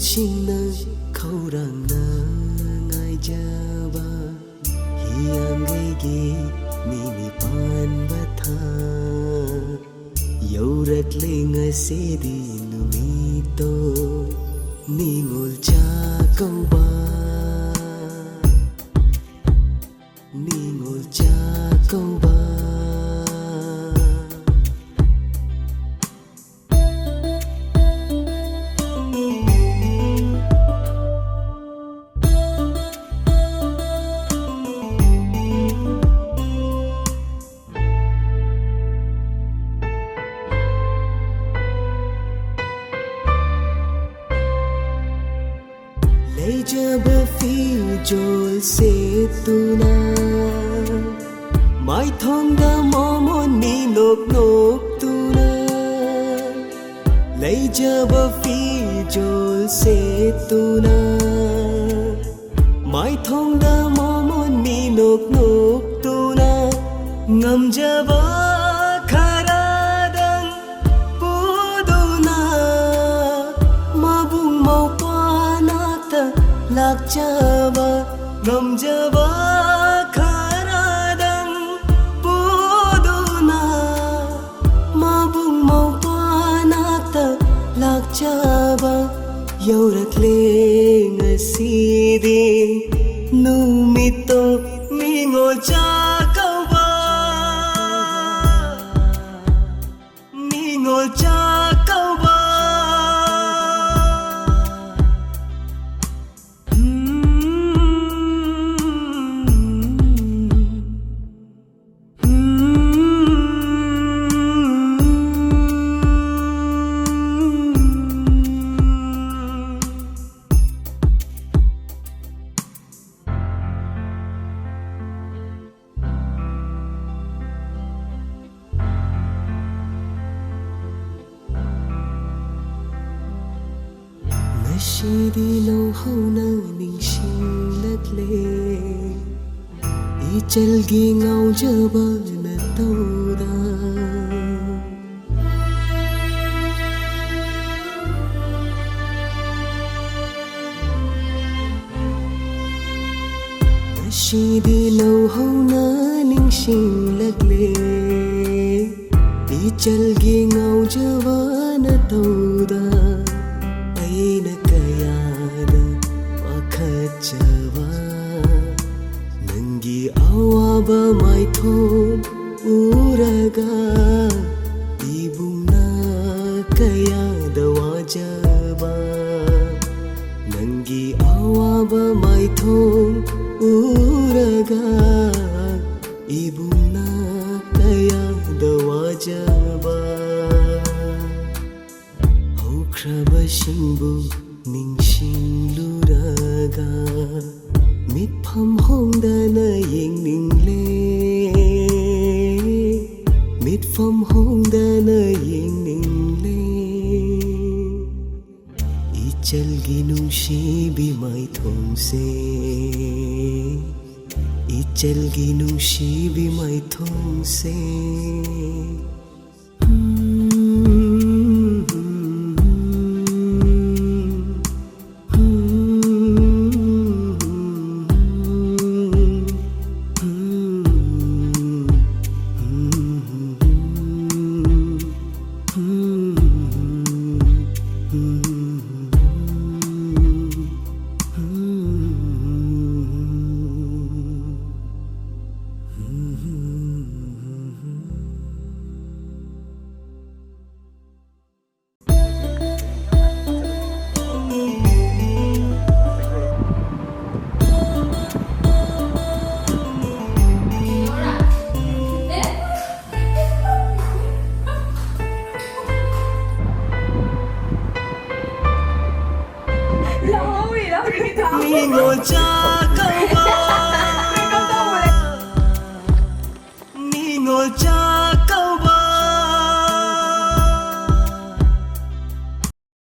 singna khaurangna ngaijaba hiyangaigi mini pan batha yaurakle ngasidi numito ningol chakauba ningol chakauba जब फिजोल से तुना mai thong da momo ni nok nok tuna lấy jab फिजोल से तुना mai thong da momo ni nok nok tuna ngam jaba kharadang puduna mabung mau lạc jaba ngam jaba kharadang puduna mabung mau panata lạc jaba yaurakle ngasidi numito mingol chakauba mingol chakauba Shidi lo hona ning shinglak le ichal gi ngau jaba na tauda Shidi lo hona ning shinglak le ichal gi ngau jaba na tauda aina kayada wakachava nangi awaba maithom uraga ibuna kayada wajaba nangi awaba maithom uraga ibuna kayada wajaba Krabashingbu ningshingluraga mitpham hongdana yengningle mitpham hongdana yengningle ichalgi nungsibi mai thongse ichalgi nungsibi mai thongse ngồi cha câu